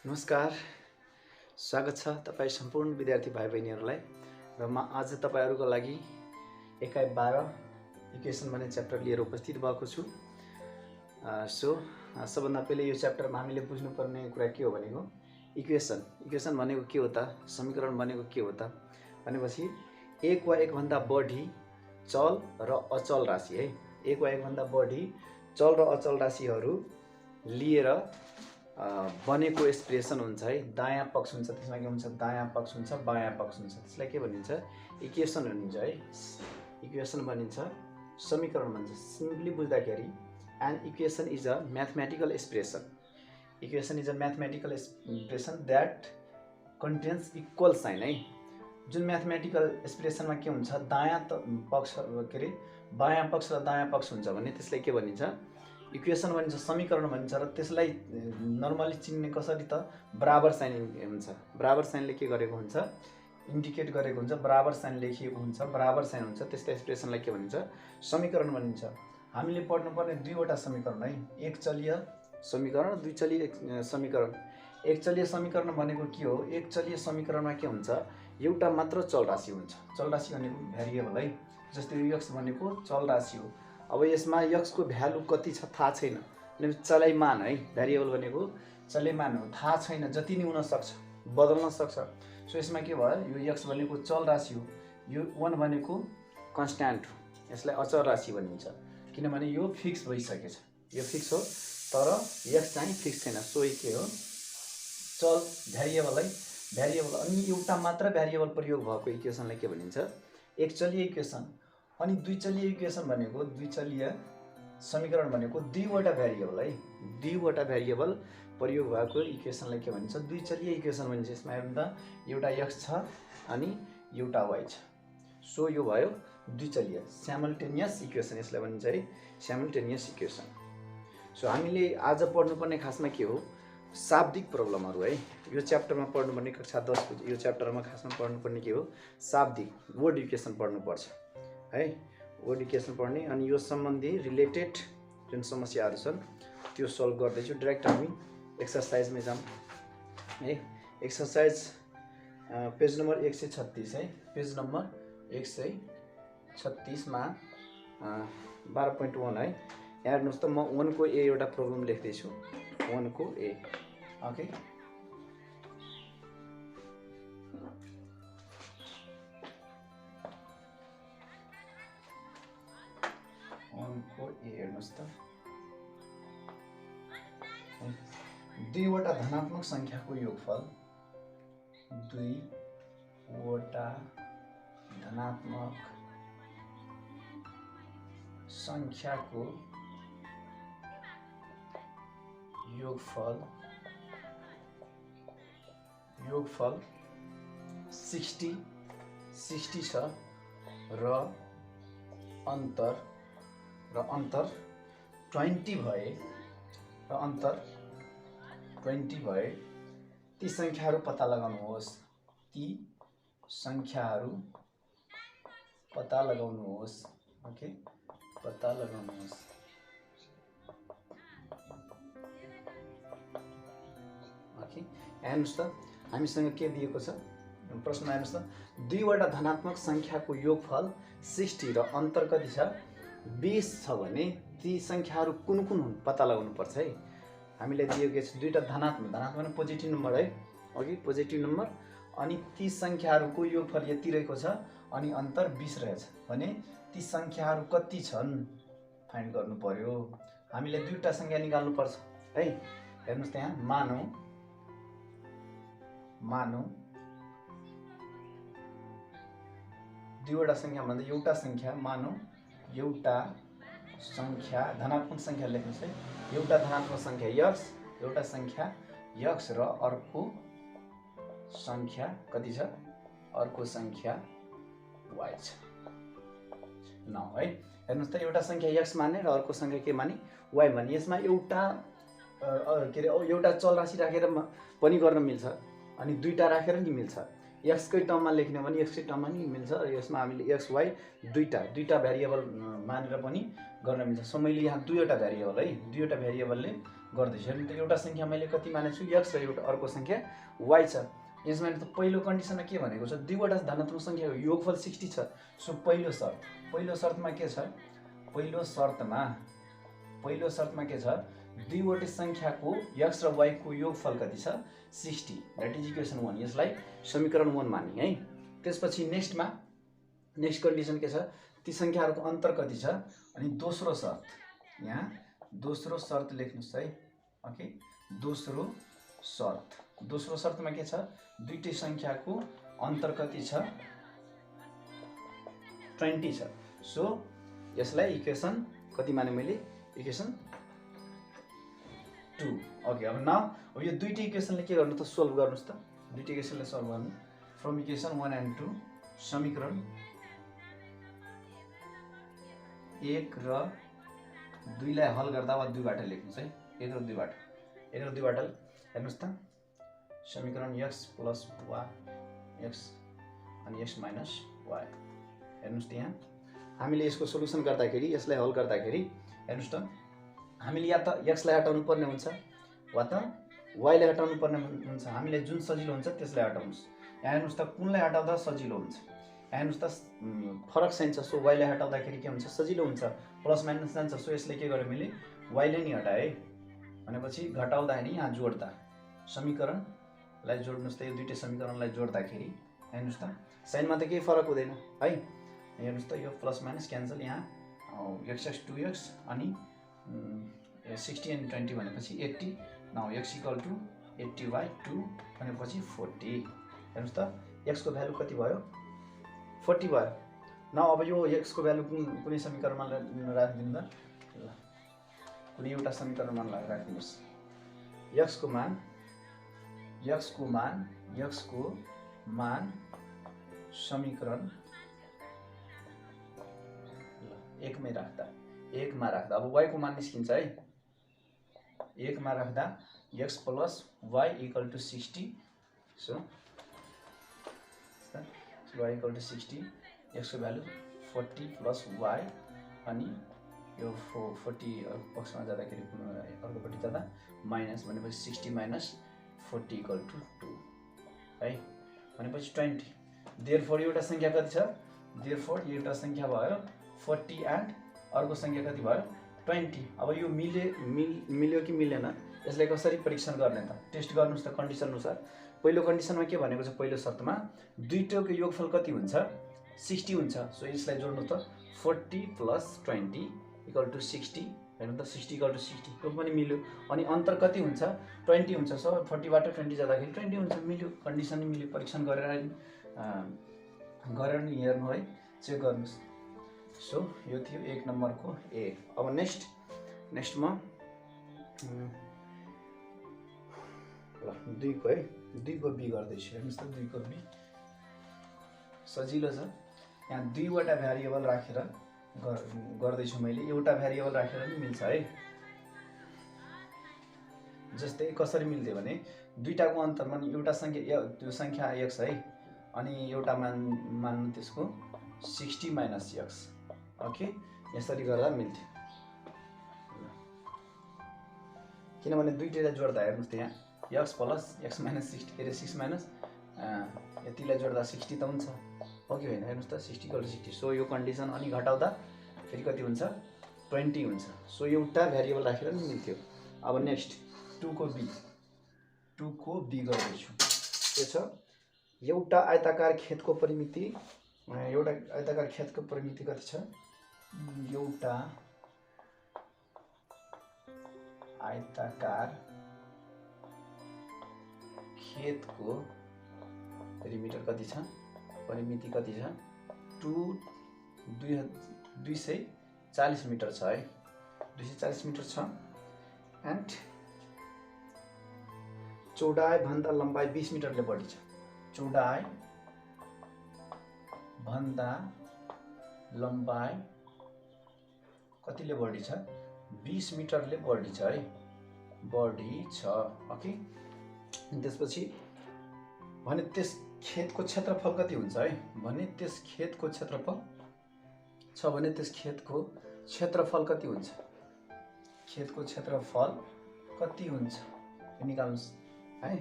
नमस्कार, स्वागत छ तपाईँ सम्पूर्ण विद्यार्थी भाइ बहिनीहरूलाई र म आज तपाईहरुको लागि एकाइ 12 इक्वेसन भन्ने च्याप्टर लिएर उपस्थित भएको छु। सबभन्दा पहिले यो च्याप्टरमा हामीले बुझ्नुपर्ने कुरा के हो भनेको इक्वेसन भनेको के हो त, समीकरण भनेको के हो त भनेपछि एक वा एक भन्दा बढी चल र अचल राशि है, एक वा एक भन्दा बढी चल र अचल राशिहरू लिएर बनेको एक्सप्रेसन हुन्छ है। दायाँ पक्ष हुन्छ, त्यसमा के हुन्छ, दायाँ पक्ष हुन्छ, बायाँ पक्ष हुन्छ, त्यसलाई के भनिन्छ, इक्वेसन भनिन्छ है। इक्वेसन भनिन्छ, समीकरण भनिन्छ। सिम्पली बुझ्दाखेरि an equation is a mathematical expression. Equation is a mathematical expression that contains equal sign है। जुन मैथमेटिकल एक्सप्रेसनमा के हुन्छ, दायाँ पक्ष के अरे बायाँ पक्ष र दायाँ पक्ष हुन्छ भने त्यसलाई के भनिन्छ, इक्वेसन भनिन्छ, समीकरण भनिन्छ। र त्यसलाई नर्मली चिन्ने कसरी त, बराबर साइन हुन्छ। बराबर साइनले के गरेको हुन्छ, इन्डिकेट गरेको हुन्छ, बराबर साइन लेखिएको हुन्छ, बराबर साइन हुन्छ। त्यस्तो एक्सप्रेसनलाई के भनिन्छ, समीकरण भनिन्छ। हामीले पढ्नुपर्ने दुईवटा समीकरण है, एक चलीय समीकरण, दुई चलीय समीकरण। एक चलीय समीकरण भनेको के हो, एक चलीय समीकरणमा के हुन्छ, एउटा मात्र चल राशि हुन्छ। चल राशि भनेको भ्यारिएबल है, जस्तै यो x भनेको चल राशि हो। अब यसमा x को भ्यालु कति छ थाहा छैन, चलैमान है, भ्यारिएबल भनेको चलैमान हो, थाहा छैन, जति नै हुन सक्छ, बदल्न सक्छ। सो यसमा के भयो, यो x भनेको चल राशि हो, यो 1 भनेको कन्स्ट्यान्ट हो, यसलाई अचल राशि भनिन्छ। किनभने यो फिक्स भइसकेछ, यो फिक्स हो, तर x चाहिँ फिक्स छैन। सो के हो, चल भ्यारिएबल है, भ्यारिएबल। अनि एउटा मात्र भ्यारिएबल प्रयोग भएको इक्वेसनलाई के भनिन्छ, एक चलीय इक्वेसन। अनि दुई चलीय इक्वेसन भनेको, दुई चलीय समीकरण भनेको दुईवटा भ्यारिएबल है, दुईवटा भ्यारिएबल प्रयोग भएको इक्वेसनलाई के भनिन्छ, दुई चलीय इक्वेसन भनिन्छ। यसमा हेर्नु त, एउटा x छ अनि एउटा y छ। सो यो भयो दुई चलीय स्यामल्टेनियस इक्वेसन, यसलाई भनिन्छ है, स्यामल्टेनियस इक्वेसन। सो हामीले आज पढ्नुपर्ने खासमा के हो, शाब्दिक प्रब्लमहरू है। यो च्याप्टरमा पढ्नुपर्ने, कक्षा 10 को यो च्याप्टरमा खासमा पढ्नुपर्ने के हो, शाब्दिक वर्ड इक्वेसन पढ्नुपर्छ है, वर्ड इक्वेसन पढ्ने। अनि यो सम्बन्धी रिलेटेड जुन समस्याहरू छन् त्यो सल्भ गर्दैछु। डाइरेक्ट हामी एक्सरसाइजमै जाऊँ है। एक्सरसाइज पेज नम्बर 136 है, पेज नम्बर 136 मा 12.1 है। यहाँ हेर्नुहोस् त, म 1 को ए एउटा प्रब्लम लेख्दैछु, 1 को ए। ओके, को ए हेर्नुहोस् त, दुईवटा धनात्मक संख्याको योगफल, दुईवटा धनात्मक संख्याको योगफल 60 छ र अन्तर 20 भए, र अन्तर 20 भए, ती संख्याहरू पत्ता लगाउनुहोस्, ती संख्याहरू पत्ता लगाउनुहोस्। ओके, पत्ता लगाउनुहोस्। ओके, हेर्नुहोस् त, हामीसँग के दिएको छ प्रश्न, हेर्नुहोस् त, दुईवटा धनात्मक संख्याको योगफल 60 र अन्तर कति छ, 20 छ भने ती संख्याहरू कुन कुन हुन् पत्ता लगाउनु पर्छ है। हामीलाई दिएको छ दुईटा धनात्मक पोजिटिभ नम्बर है, अघि पोजिटिभ नम्बर, अनि ती संख्याहरूको योगफल यति रहेको छ अनि अन्तर 20 रहेछ भने ती संख्याहरू कति छन् फाइन्ड गर्नु पर्यो। हामीले दुईटा संख्या निकाल्नु पर्छ है। हेर्नुहोस् त, यहाँ मानौ दुईवटा संख्या भन्दा एउटा संख्या, मानौ एउटा संख्या, धनात्मक संख्या लेख्नुहोस् है, एउटा धनात्मक संख्या x, एउटा संख्या x र अर्को संख्या कति छ, अर्को संख्या y छ। नौ है, हेर्नुहोस् त, एउटा संख्या x माने र अर्को संख्या के माने, y माने। यसमा एउटा के अरे एउटा चल राशि राखेर पनि गर्न मिल्छ अनि दुईटा राखेर नि मिल्छ। x कै टर्ममा लेख्ने भने x कै टर्ममा नि मिल्छ, र यसमा हामीले x y दुईटा भ्यारिएबल मानेर पनि गर्न मिल्छ। सो मैले यहाँ दुईवटा भ्यारिएबल है, दुईवटा भ्यारिएबलले गर्दैछु। हेर्नु त एउटा सङ्ख्या मैले कति मानेको छु x र एउटा अर्को सङ्ख्या y छ। यसमा त पहिलो कन्डिसनमा के भनेको छ दुईवटा धनात्मक सङ्ख्याको योगफल 60 छ। सो पहिलो शर्तमा के छ पहिलो शर्तमा के छ दुईवटा सङ्ख्याको x र y को योगफल कति छ 60 दैट इज इक्वेसन 1। यसलाई समीकरण 1 माने है। त्यसपछि नेक्स्ट कन्डिसन के छ ती सङ्ख्याहरूको अन्तर कति छ अनि दोस्रो शर्त यहाँ दोस्रो शर्त लेख्नुस् है। ओके दोस्रो शर्तमा के छ दुईटै सङ्ख्याको अन्तर कति छ 20 छ। सो यसलाई इक्वेसन कति माने मैले इक्वेसन 2। ओके अब यो दुईटै इक्वेसनले के गर्नु त सोल्भ गर्नुस् त दुईटै इक्वेसनले सोल्भ गर्नु फ्रम इक्वेसन 1 एन्ड 2 समीकरण 1 र 2 लाई हल गर्दा वा दुईबाट लेख्नुस् है। 1 र 2बाट हेर्नुस् त समीकरण x प्लस y x अनि x माइनस y हेर्नुस् त यहाँ हामीले यसको सोलुसन गर्दाखेरि यसलाई हल गर्दाखेरि हेर्नुस् त हामीले या त x लाई हटाउनु पर्ने हुन्छ वा त y लाई हटाउनु पर्ने हुन्छ। हामीले जुन सजिलो हुन्छ त्यसलाई हटाउनुस्। यहाँ हेर्नुस् त कुनलाई हटाउँदा सजिलो हुन्छ हेर्नुस् त फरक साइन छ। सो y लाई हटाउँदाखेरि के हुन्छ सजिलो हुन्छ प्लस माइनस जान्छ। सो यसले के गर्यो मैले y लाई नि हटाएँ भनेपछि घटाउँदाखेरि यहाँ जोड्दा समीकरणलाई जोड्नुस् त यो दुईटै समीकरणलाई जोड्दाखेरि हेर्नुस् त साइनमा त केही फरक हुँदैन है। हेर्नुस् त यो प्लस माइनस क्यान्सल यहाँ x 2x अनि 60 and 20 भनेपछि 80 नाउ x इक्वल टु 80/2 भनेपछि 40। हेर्नुस् त x को भ्यालु कति भयो 40 भयो। नाउ अब यो x को भ्यालु कुनै समीकरणमा राखिदिँदा कुनै एउटा समीकरणमा राखिदिनुस्। x को मान समीकरण 1 मा राख्दा अब y को मान निस्किन्छ है। 1 मा राख्दा x plus y equal to 60। So y equal to 60 x को भ्यालु 40 प्लस y अनि यो 40 पक्षमा जाँदाखेरि अर्कोपट्टि जाँदा माइनस भनेपछि 60 माइनस 40 इक्वल टु 2 है भनेपछि 20। देयरफोर एउटा संख्या कति छ देयरफोर एउटा संख्या भयो 40 एन्ड अर्को संख्या कति भयो 20। अब यो मिल्यो कि मिलेन यसलाई कसरी परीक्षण गर्ने त टेस्ट गर्नुस् त कन्डिसन अनुसार। पहिलो कन्डिसनमा के भनेको छ पहिलो शर्तमा दुईटैको योगफल कति हुन्छ 60 हुन्छ। सो यसलाई जोड्नु त 40 प्लस 20 इक्वल टु 60 हेर्नु त 60 इक्वल टु 60 यो पनि मिल्यो। अनि अन्तर कति हुन्छ 20 हुन्छ। सो 40 बाट 20 जाँदाखेरि 20 हुन्छ मिल्यो कन्डिसन मिल्यो। परीक्षण गरेर नि हेर्नु है चेक गर्नुस्। सो यो थियो 1 नम्बरको ए। अब नेक्स्टमा ल 2 को बी गर्दैछु। हेर्नुस् त 2 को बी सजिलो छ। यहाँ दुईवटा भ्यारिएबल राखेर गर्दैछु मैले। एउटा भ्यारिएबल राखेर पनि मिल्छ है। जस्तै कसरी मिल्थ्यो भने दुईटाको अन्तरमा एउटा संख्या त्यो संख्या x है अनि एउटा मान्नु त्यसको 60 माइनस x। ओके यसरी गर्दा मिल्थ्यो किनभने दुईटैलाई जोड्दा हेर्नुस् त यहाँ x प्लस x माइनस 60 के रे 6 माइनस यतिलाई जोड्दा 60 त हुन्छ हो कि हैन। हेर्नुस् त 60 इक्वल टु 60। सो यो कन्डिसन अनि घटाउँदा फेरि कति हुन्छ 20 हुन्छ। सो एउटा भ्यारिएबल राखेर नि मिल्थ्यो। अब नेक्स्ट 2 को बी गर्दैछु। के छ एउटा आयताकार खेतको परिमिति कति छ एउटा आयताकार खेतको परिमिति कति छ 240 मिटर छ है 240 मिटर छ एन्ड चौडाइ भन्दा लम्बाइ 20 मिटरले बढी छ। चौडाइ भन्दा लम्बाइ कतिले बढी छ 20 मिटरले बढी छ है बढी छ। ओके त्यसपछि भने त्यस खेतको क्षेत्रफल कति हुन्छ है भने त्यस खेतको क्षेत्रफल कति हुन्छ खेतको क्षेत्रफल कति हुन्छ निकाल्नुस् है।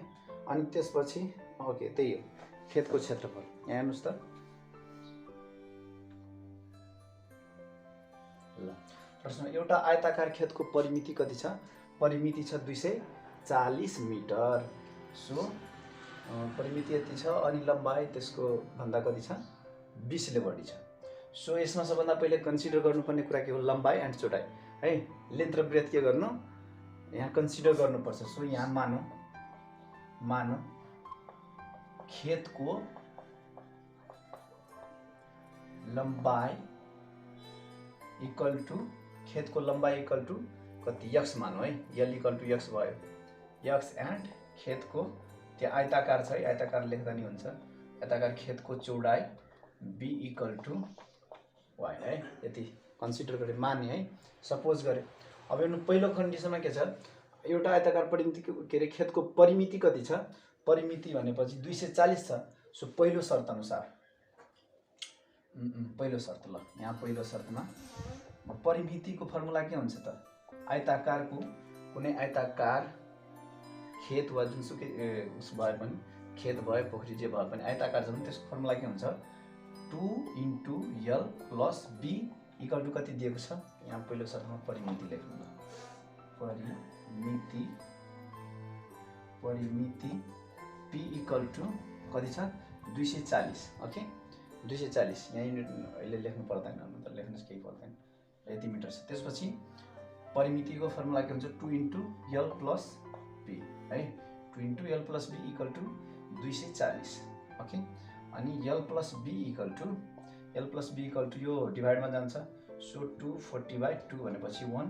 अनि त्यसपछि ओके त्यही हो खेतको क्षेत्रफल। यहाँ हेर्नुस् त ल प्रश्न एउटा आयताकार खेतको परिमिति कति छ? परिमिति छ 240 मिटर। सो परिमिति यति छ अनि लम्बाइ त्यसको भन्दा कति छ 20 ले बढी छ। सो यसमा सबभन्दा पहिले कन्सिडर गर्नुपर्ने कुरा के हो? लम्बाइ एन्ड चौडाइ है। लेन्थ र ब्रेथ के गर्नु यहाँ कन्सिडर गर्नुपर्छ। सो यहाँ मानौ खेतको लम्बाइ इक्वल टु कति x मानौ है। l इक्वल टु x भयो x एन्ड खेतको त्यहाँ आयताकार छ है, आयताकार लेख्दा नि हुन्छ। आयताकार खेतको चौडाइ b इक्वल टु y है। यति कन्सिडर गरे माने है, सपोज गरे। अब हेर्नु पहिलो कन्डिसनमा के छ? एउटा आयताकार परिमिति के रे खेतको परिमिति कति छ? परिमिति भनेपछि 240 छ। सो पहिलो शर्त अनुसार पहिलो शर्त ल यहाँ पहिलो शर्तमा परिमितिको फर्मुला के हुन्छ त? आयताकारको कुनै आयताकार खेत वा जुनसुकै उस भए पनि खेत भए पोखरी जे भए पनि आयताकार छ भने त्यसको फर्मुला के हुन्छ? 2 × l + b इक्वल टु कति दिएको छ? यहाँ पहिलो शर्तमा परिमिति लेख्नु ल। परिमिति p इक्वल टु कति छ? 240 ओके 240। यहाँ युनिट अहिले लेख्नु पर्दैन, मतलब लेख्नुस् केही पर्दैन, यति मिटर छ। त्यसपछि परिमितिको फर्मुला के हुन्छ? 2 × l + b है। 2 × l + b equal to 240 okay. अनि l + b इक्वल टु यो डिभाइडमा जान्छ। सो 240/2 भनेपछि 1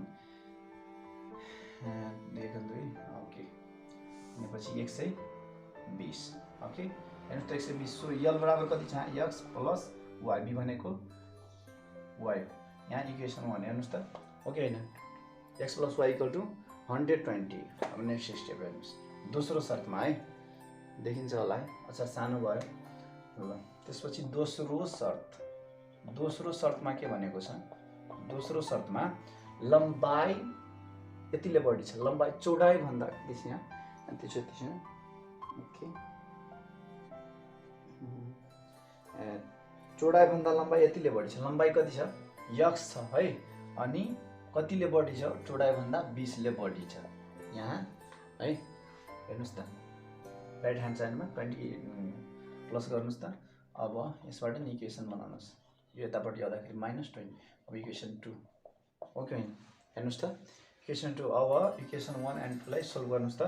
ओके भनेपछि 120 ओके। हेर्नुस् त 120। सो l बराबर कति छ? x + y, b भनेको y। यहाँ इक्वेसन 1 हेर्नुस् त ओके हैन। x + y equal to 120। अब नेक्स्ट स्टेप हेर्नुस् दोस्रो शर्तमा है, देखिन्छ होला है, अच्छा सानो भयो ल। त्यसपछि दोस्रो शर्तमा के भनेको छ? दोस्रो शर्तमा लम्बाइ यतिले बढी छ। लम्बाइ चौडाइ भन्दा बेसी यहाँ त्यति छ ओके। चौडाइ भन्दा लम्बाइ यतिले बढी छ। लम्बाइ कति छ? x छ है। अनि कतिले बढी छ? चौडाइ भन्दा 20 ले बढी छ यहाँ है। हेर्नुस् त राइट ह्यान्ड साइडमा 20 प्लस गर्नुस् त। अब यसबाट नि इक्वेसन बनाउनुस्। यो यतापट्टि आउँदाखेरि -20। अब इक्वेसन 2 ओके हैन। हेर्नुस् त इक्वेसन 2। अब इक्वेसन 1 एन्ड 2 लाई सोल्भ गर्नुस् त।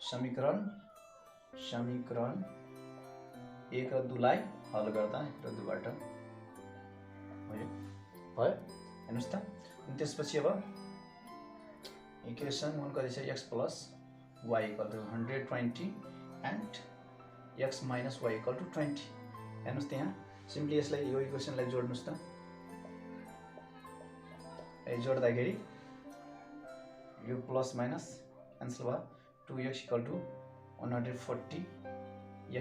समीकरण 1 र 2 लाई हल गर्दा र 2 बाट भयो। हेर्नुस् त। अनि त्यसपछि अब इक्वेसन 1 कति छ? x + y equal to 120 and x - y equal to 20। हेर्नुस् त यहाँ सिम्पली यसलाई यो इक्वेसनलाई जोड्नुस् त। जोड्दाखेरि यो प्लस माइनस क्यान्सल भयो। 2x equal to 140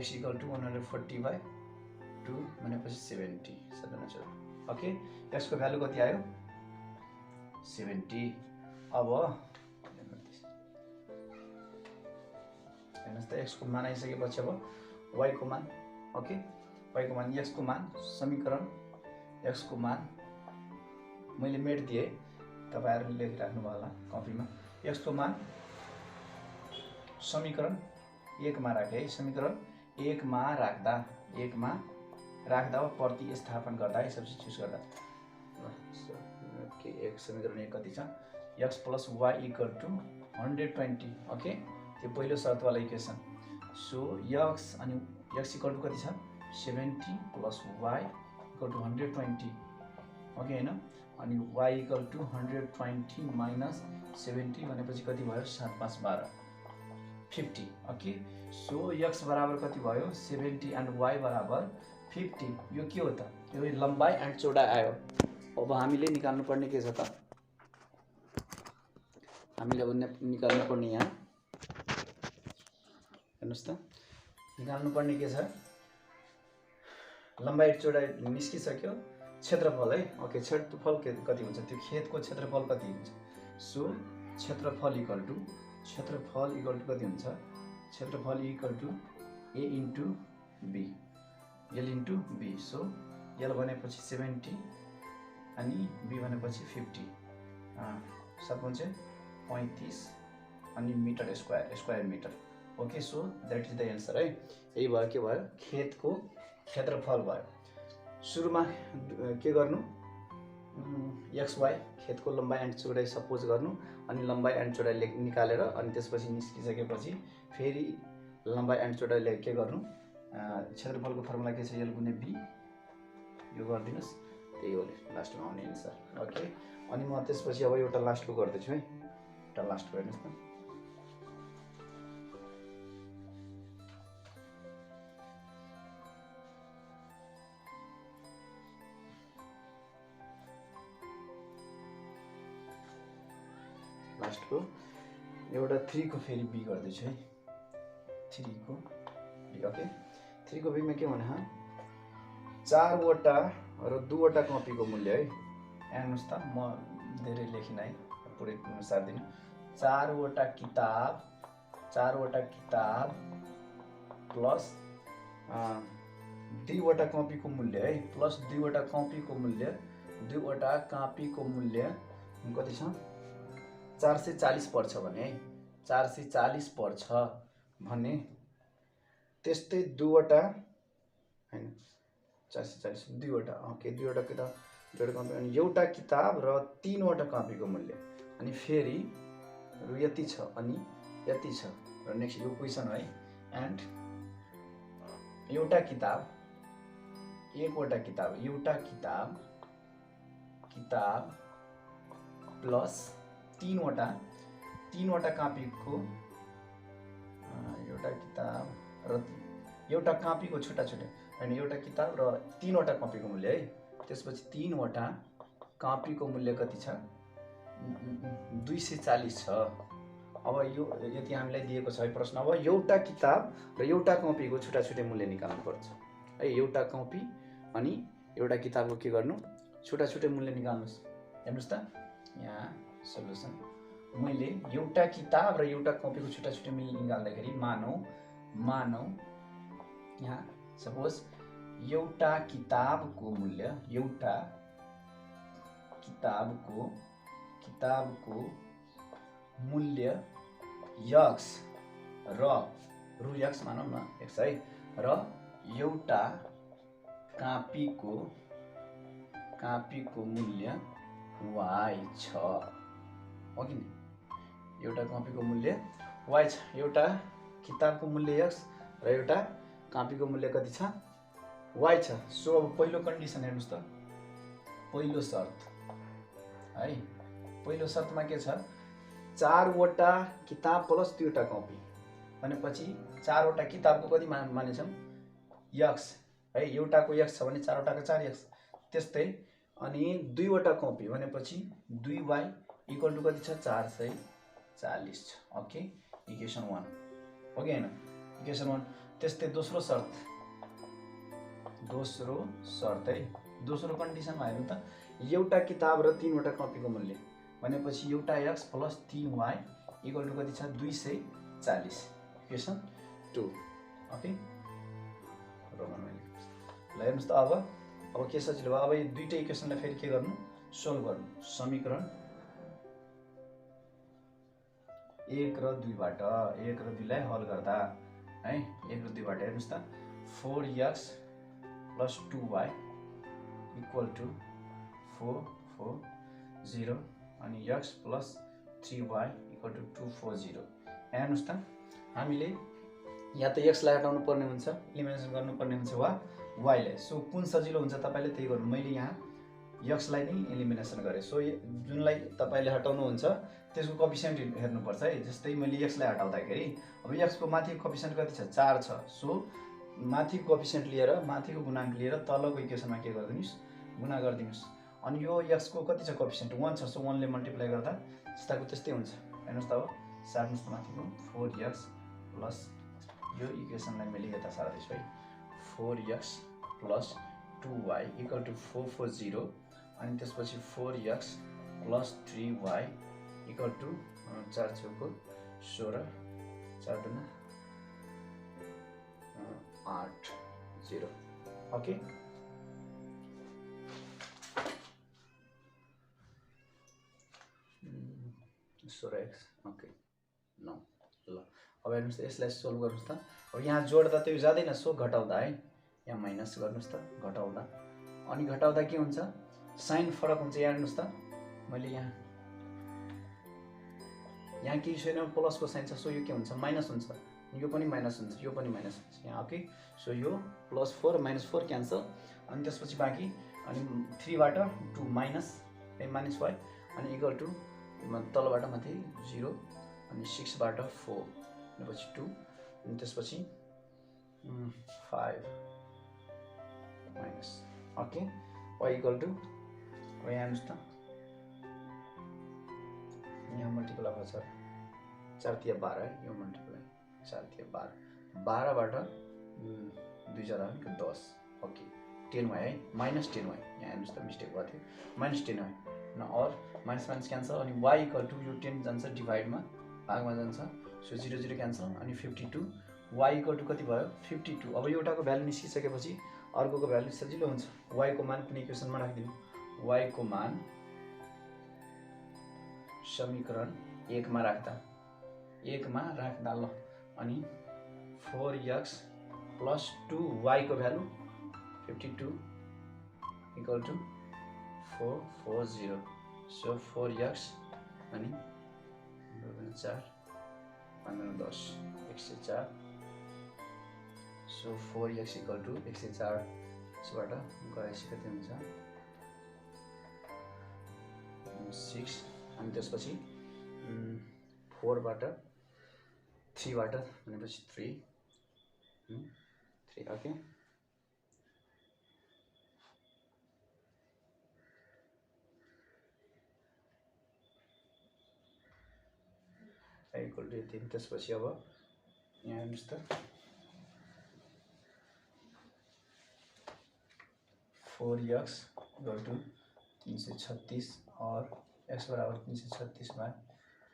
x equal to 140/2 भनेपछि 70 ओके। यसको भ्यालु कति आयो? 70। अब हेर्नुस् त x को मान आइसकेपछि अब y को मान ओके। y को मान x को मान समीकरण x को मान मैले मेट दिए, तपाईहरुले लेखिराख्नु भयो होला कपीमा। x को मान समीकरण 1 मा राखे। समीकरण 1 मा राख्दा प्रतिस्थापन गर्दा सब्स्टिट्युट गर्दा ओके। एक समीकरण 1 कति छ? x + y equal to 120 okay. त्यो पहिलो शर्त वाला इक्वेसन। सो x अनि x इक्वल टु कति छ? 70 + y इक्वल टु 120 ओके हैन। अनि y इक्वल टु 120 - 70 भनेपछि कति भयो? 7 5 12 50 ओके। सो x बराबर कति भयो? 70 एन्ड y बराबर 50। यो के हो त? यो लम्बाइ एन्ड चौडाइ आयो। अब हामीले निकाल्नु पर्ने के छ त? हामीले अब निकाल्नु पर्ने यहाँ हेर्नुस् त निकाल्नु पर्ने के छ? लम्बाइ चौडाइ निस्किसक्यो। क्षेत्रफल है ओके। क्षेत्रफल कति हुन्छ? त्यो खेतको क्षेत्रफल कति हुन्छ? सो क्षेत्रफल इक्वल टु क्षेत्रफल इक्वल टु कति हुन्छ क्षेत्रफल equal to A into B L into B so L भनेपछि 70 अनि बी भनेपछि 50 7 35 अनि metre square metre okay so that is the answer है यही भयो के भयो खेतको क्षेत्रफल भयो सुरुमा के गर्नु एक्स वाई खेतको लम्बाइ एन्ड चौडाइ सपोज गर्नु अनि लम्बाइ एन्ड चौडाइ निकालेर अनि त्यसपछि निस्किसकेपछि फेरि लम्बाइ एन्ड चौडाइले के गर्नु क्षेत्रफलको फर्मुला के छ एल गुणे बी यो गरिदिनुस् त्यही हो लास्टमा आउने एन्सर ओके अनि म त्यसपछि अब एउटा लास्टको गर्दैछु है एउटा लास्ट गर्नुस् न लास्टको एउटा 3 को फेरि बी गर्दैछु है 3 को बी ओके 3 को बीमा के भने 4 वटा र 2 वटा कपीको मूल्य है हेर्नुस् त म धेरै लेखिन है पुरै अनुसार दिनु 4 वटा किताब प्लस 2 वटा कपीको मूल्य है प्लस 2 वटा कपीको मूल्य 2 वटा कपीको मूल्य कति छ 440 पर्छ भने है 440 पर्छ भने त्यस्तै 2 वटा हैन 440 2 वटा ओके 2 वटा किताब 2 वटा कपी अनि एउटा किताब र 3 वटा कपीको मूल्य अनि फेरि यति छ अनि यति छ र नेक्स्ट यो क्वेशन है एन्ड एउटा किताब एकवटा किताब एउटा किताब प्लस 3 वटा कपीको एउटा किताब र एउटा कपीको छुट्टा अनि एउटा किताब र 3 वटा कपीको मूल्य है त्यसपछि 3 वटा कपीको मूल्य कति छ 240 छ अब यो यति हामीलाई दिएको छ है प्रश्न अब एउटा किताब र एउटा कपीको छुट्टा मूल्य निकाल्नु पर्छ है एउटा कपी अनि एउटा किताबको के गर्नु छुट्टा मूल्य निकाल्नुस् हेर्नुस् त यहाँ सोलुसन मैले एउटा किताब र एउटा कपीको छुट्टा मूल्य निकाल्दाखेरि मानौ यहाँ सपोज एउटा किताबको मूल्य x र रु x मानौ न x है र एउटा कपीको मूल्य y छ हो कि एउटा कपीको मूल्य y छ एउटा किताबको मूल्य x र एउटा कपीको मूल्य कति छ y छ सो अब पहिलो कन्डिसन हेर्नुस् त पहिलो शर्त है पहिलो शर्तमा के छ 4 वटा किताब प्लस 2 वटा कपी भनेपछि 4 वटा किताबको कति मानेछौं x है एउटाको x छ भने 4 वटाको 4x त्यस्तै अनि 2 वटा कपी भनेपछि 2y इक्वल टु कति छ 440 छ ओके इक्वेसन 1 हो कि हैन इक्वेसन 1 त्यस्तै दोस्रो शर्त है दोस्रो कन्डिसनमा हेर्नु त एउटा किताब र 3 वटा कपीको मूल्य भनेपछि एउटा x plus 3y equal to कति छ 240 इक्वेसन 2 ओके रोमन मैले ल हेर्नुस् त अब के सजिलो भयो अब यो दुईटै इक्वेसनलाई फेरि के गर्नु सोल्भ गर्नु समीकरण 1 र 2 बाट 1 र 2 लाई हल गर्दा है 1 र 2 बाट हेर्नुस् त 4x plus 2y equal to 440 अनि x plus 3y equal to 240 हेर्नुस् त हामीले या त x लाई हटाउनु पर्ने हुन्छ इलिमिनेसन गर्नु पर्ने हुन्छ वा y लाई सो कुन सजिलो हुन्छ तपाईले त्यही गर्नु मैले यहाँ x लाई नै इलिमिनेसन गरे सो जुनलाई तपाईले हटाउनु हुन्छ त्यसको कोएफिसिएन्ट हेर्नु पर्छ है जस्तै मैले x लाई हटाउँदाखेरि अब x को माथिको कोएफिसिएन्ट कति छ 4 छ सो माथिको कोएफिसिएन्ट लिएर माथिको गुणांक लिएर तलको इक्वेसनमा के गर्दिनुस् गुणा गर्दिनुस् अनि यो x को कति छ कोएफिसिएन्ट 1 छ सो 1 ले मल्टिप्लाई गर्दा जस्ताको त्यस्तै हुन्छ हेर्नुस् त अब सार्नुस् त माथिको 4x प्लस यो इक्वेसनलाई मैले यता सार्दैछु है 4x plus 2y equal to 440 अनि त्यसपछि 4x plus 3y equal to 4 छको 16 4 दुना 8 0 ओके। x ओके 9 ल। अब हेर्नुस् त यसलाई सोल्भ गर्नुस् त। अब यहाँ जोड्दा त यो जाँदैन, सो घटाउँदा है यहाँ माइनस गर्नुस् त घटाउँदा, अनि घटाउँदा के हुन्छ साइन फरक हुन्छ। यहाँ हेर्नुस् त मैले यहाँ केही छैन प्लसको साइन छ, सो यो के हुन्छ माइनस हुन्छ, यो पनि माइनस हुन्छ, यो पनि माइनस हुन्छ यहाँ ओके। सो यो +4 -4 क्यान्सल, अनि त्यसपछि बाँकी अनि 3 बाट 2 माइनस -y अनि इक्वल टु तलबाट माथि 0 अनि 6 बाट 4 त्यसपछि 2 अनि त्यसपछि 5 minus okay y equal to अब यहाँ हेर्नुस् त यहाँ मल्टिप्लाई भएको छ 4 तिया 12 है, यो मल्टिप्लाई 4 तिया 12 12 बाट 2 जरा 10 ओके 10y है -10y यहाँ हेर्नुस् त मिस्टेक भएको थियो -10y न और माइनस माइनस क्यान्सल अनि y इक्वल टु यो 10 जान्छ डिभाइडमा भागमा जान्छ, सो 0 0 क्यान्सल अनि 52 y इक्वल टु कति भयो 52। अब एउटाको भ्यालु निस्किसकेपछि अर्कोको भ्यालु सजिलो हुन्छ, y को मान पनि इक्वेसनमा राखिदिनु, y को मान समीकरण 1 मा राख्दा ल अनि 4x + 2y को value 52 equal to 440 so 4x अनि 4 15 10 104 सो 4x इक्वल टु 104 यसबाट गएपछि कति हुन्छ 6 अनि त्यसपछि 4 बाट 3 बाट भनेपछि 3 ओके। इक्वल टु 3 त्यसपछि अब यहाँ हेर्नुस् त 4x इक्वल टु 336 और x बराबर 336 मा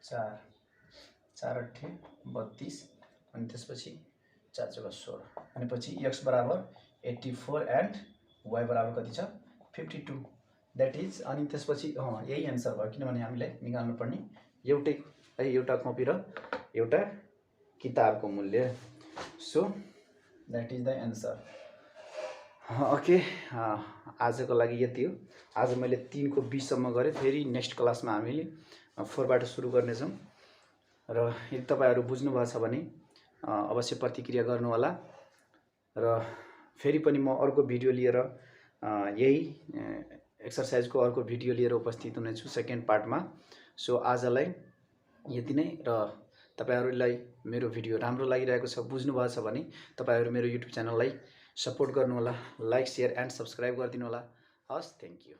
4 4 8 32 अनि त्यसपछि 4 4 16 अनि पछि x बराबर 84 एन्ड y बराबर कति छ 52 दैट इज। अनि त्यसपछि यही एन्सर भयो किनभने हामीलाई निकाल्नु पर्ने एउटै है एउटा कपी र एउटा किताबको मूल्य, so that is the answer okay. आजको लागि यति हो। आज मैले 3 को 20 सम्म गरेँ, फेरि नेक्स्ट क्लासमा हामीले 4 बाट सुरु गर्नेछौँ र यदि तपाईहरु बुझ्नु भएको छ भने अवश्य प्रतिक्रिया गर्नु होला र फेरि पनि म अर्को भिडियो लिएर यही एक्सरसाइजको अर्को भिडियो लिएर उपस्थित हुनेछु सेकेन्ड पार्टमा। सो आजलाई यति नै र तपाईहरुलाई मेरो भिडियो राम्रो लागिरहेको छ बुझ्नु भएको छ भने तपाईहरु मेरो युट्युब च्यानललाई सपोर्ट गर्नु होला, लाइक शेयर एन्ड सब्स्क्राइब गरिदिनु होला। हस्, थ्यांक यू।